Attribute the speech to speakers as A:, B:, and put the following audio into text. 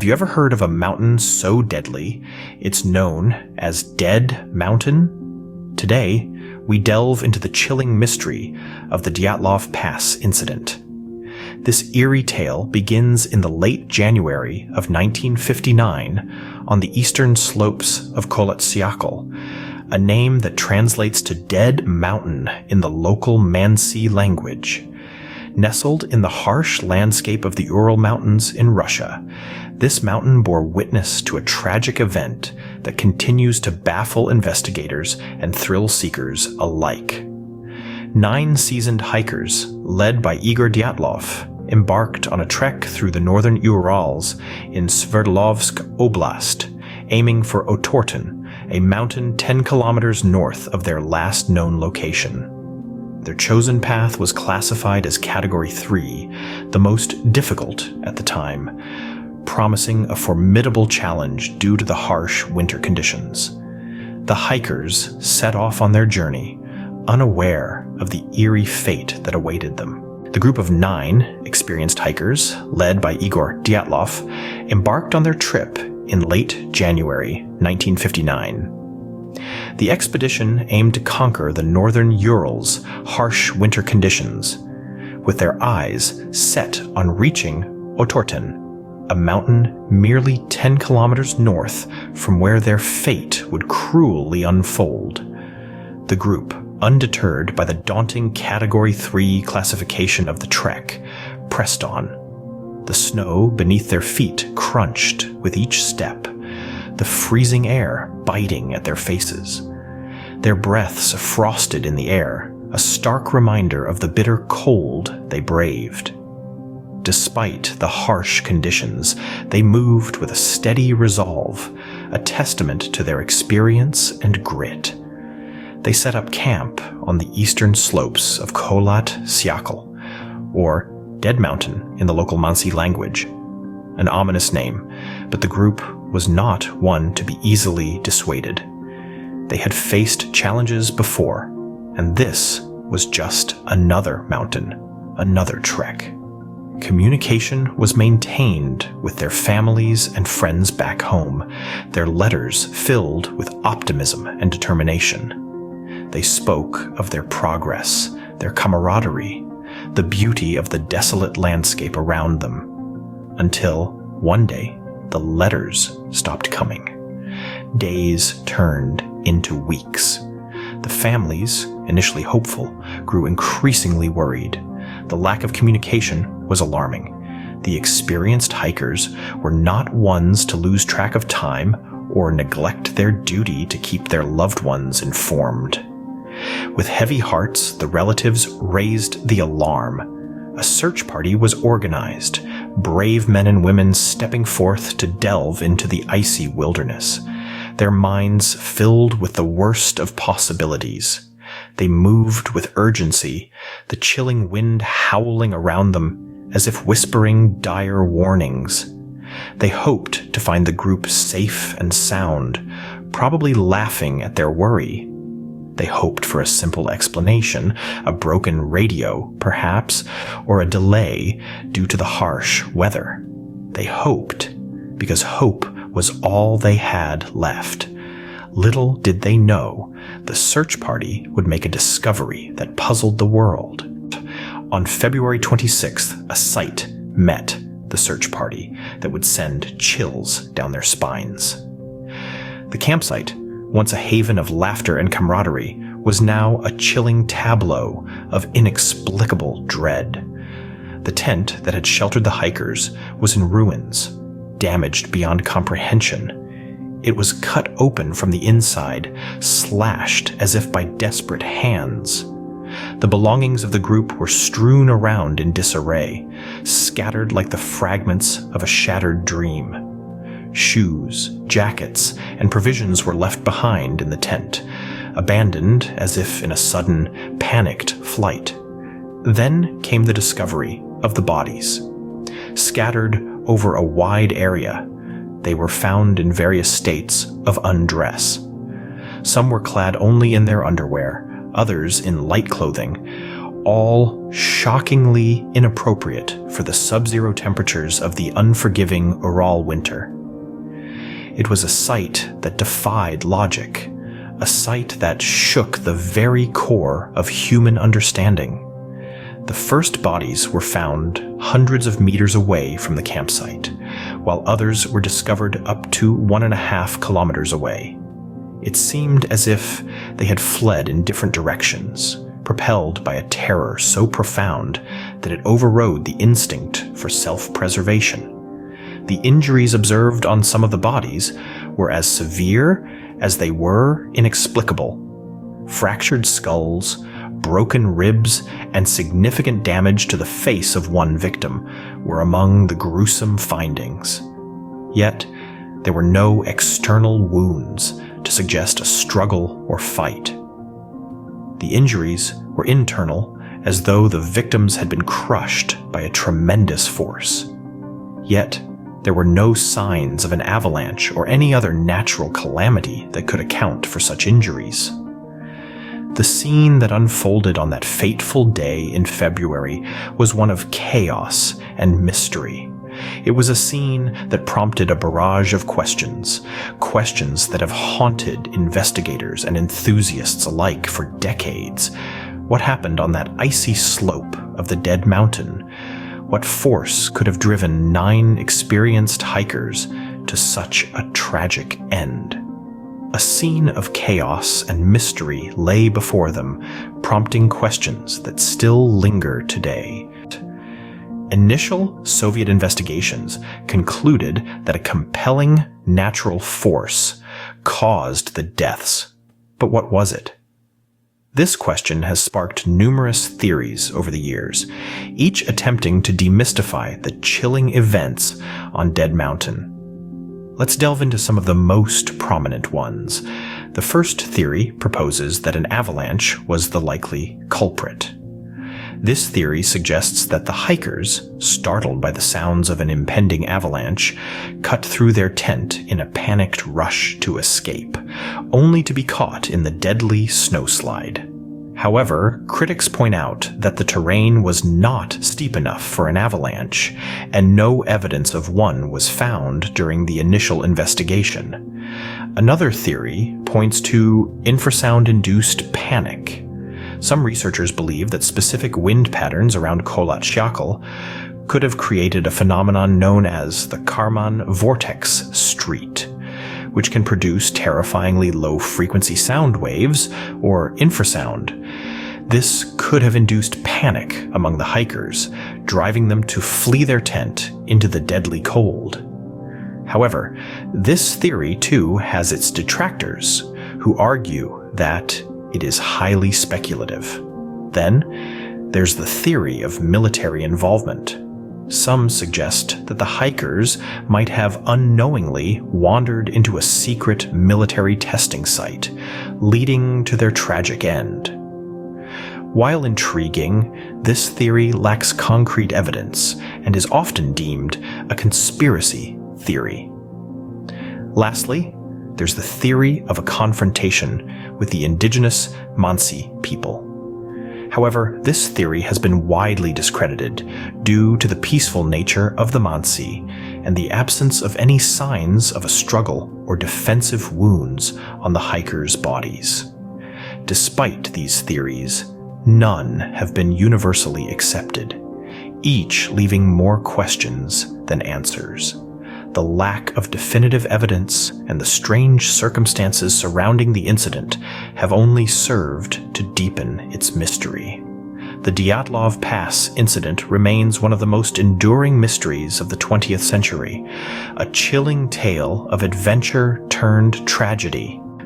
A: Have you ever heard of a mountain so deadly it's known as Dead Mountain? Today, we delve into the chilling mystery of the Dyatlov Pass Incident. This eerie tale begins in the late January of 1959 on the eastern slopes of Kolotsiakol, a name that translates to Dead Mountain in the local Mansi language. Nestled in the harsh landscape of the Ural Mountains in Russia, this mountain bore witness to a tragic event that continues to baffle investigators and thrill seekers alike. 9 seasoned hikers, led by Igor Dyatlov, embarked on a trek through the northern Urals in Sverdlovsk Oblast, aiming for Otorten, a mountain 10 kilometers north of their last known location. Their chosen path was classified as Category 3, the most difficult at the time, promising a formidable challenge due to the harsh winter conditions. The hikers set off on their journey, unaware of the eerie fate that awaited them. The group of 9 experienced hikers, led by Igor Dyatlov, embarked on their trip in late January 1959. The expedition aimed to conquer the northern Urals' harsh winter conditions, with their eyes set on reaching Otorten, a mountain merely 10 kilometers north from where their fate would cruelly unfold. The group, undeterred by the daunting Category 3 classification of the trek, pressed on. The snow beneath their feet crunched with each step, the freezing air biting at their faces. Their breaths frosted in the air, a stark reminder of the bitter cold they braved. Despite the harsh conditions, they moved with a steady resolve, a testament to their experience and grit. They set up camp on the eastern slopes of Kolotsiakol, or Dead Mountain in the local Mansi language. An ominous name, but the group was not one to be easily dissuaded. They had faced challenges before, and this was just another mountain, another trek. Communication was maintained with their families and friends back home, their letters filled with optimism and determination. They spoke of their progress, their camaraderie, the beauty of the desolate landscape around them, until one day the letters stopped coming. Days turned into weeks. The families, initially hopeful, grew increasingly worried. The lack of communication was alarming. The experienced hikers were not ones to lose track of time or neglect their duty to keep their loved ones informed. With heavy hearts, the relatives raised the alarm. A search party was organized, brave men and women stepping forth to delve into the icy wilderness, their minds filled with the worst of possibilities. They moved with urgency, the chilling wind howling around them as if whispering dire warnings. They hoped to find the group safe and sound, probably laughing at their worry. They hoped for a simple explanation, a broken radio, perhaps, or a delay due to the harsh weather. They hoped because hope was all they had left. Little did they know, the search party would make a discovery that puzzled the world. On February 26th, a sight met the search party that would send chills down their spines. The campsite, once a haven of laughter and camaraderie, was now a chilling tableau of inexplicable dread. The tent that had sheltered the hikers was in ruins, damaged beyond comprehension. It was cut open from the inside, slashed as if by desperate hands. The belongings of the group were strewn around in disarray, scattered like the fragments of a shattered dream. Shoes, jackets, and provisions were left behind in the tent, abandoned as if in a sudden, panicked flight. Then came the discovery of the bodies. Scattered over a wide area, they were found in various states of undress. Some were clad only in their underwear, others in light clothing, all shockingly inappropriate for the sub-zero temperatures of the unforgiving Ural winter. It was a sight that defied logic, a sight that shook the very core of human understanding. The first bodies were found hundreds of meters away from the campsite, while others were discovered up to 1.5 kilometers away. It seemed as if they had fled in different directions, propelled by a terror so profound that it overrode the instinct for self-preservation. The injuries observed on some of the bodies were as severe as they were inexplicable. Fractured skulls, broken ribs, and significant damage to the face of one victim were among the gruesome findings. Yet, there were no external wounds to suggest a struggle or fight. The injuries were internal, as though the victims had been crushed by a tremendous force. Yet, there were no signs of an avalanche or any other natural calamity that could account for such injuries. The scene that unfolded on that fateful day in February was one of chaos and mystery. It was a scene that prompted a barrage of questions that have haunted investigators and enthusiasts alike for decades. What happened on that icy slope of the dead mountain? What force could have driven 9 experienced hikers to such a tragic end? A scene of chaos and mystery lay before them, prompting questions that still linger today. Initial Soviet investigations concluded that a compelling natural force caused the deaths. But what was it? This question has sparked numerous theories over the years, each attempting to demystify the chilling events on Dead Mountain. Let's delve into some of the most prominent ones. The first theory proposes that an avalanche was the likely culprit. This theory suggests that the hikers, startled by the sounds of an impending avalanche, cut through their tent in a panicked rush to escape, only to be caught in the deadly snowslide. However, critics point out that the terrain was not steep enough for an avalanche, and no evidence of one was found during the initial investigation. Another theory points to infrasound-induced panic. Some researchers believe that specific wind patterns around Kholat Syakhl could have created a phenomenon known as the Kármán vortex street, which can produce terrifyingly low-frequency sound waves, or infrasound. This could have induced panic among the hikers, driving them to flee their tent into the deadly cold. However, this theory too has its detractors, who argue that it is highly speculative. Then, there's the theory of military involvement. Some suggest that the hikers might have unknowingly wandered into a secret military testing site, leading to their tragic end. While intriguing, this theory lacks concrete evidence and is often deemed a conspiracy theory. Lastly, there's the theory of a confrontation with the indigenous Mansi people. However, this theory has been widely discredited due to the peaceful nature of the Mansi and the absence of any signs of a struggle or defensive wounds on the hikers' bodies. Despite these theories, none have been universally accepted, each leaving more questions than answers. The lack of definitive evidence and the strange circumstances surrounding the incident have only served to deepen its mystery. The Dyatlov Pass Incident remains one of the most enduring mysteries of the 20th century, a chilling tale of adventure turned tragedy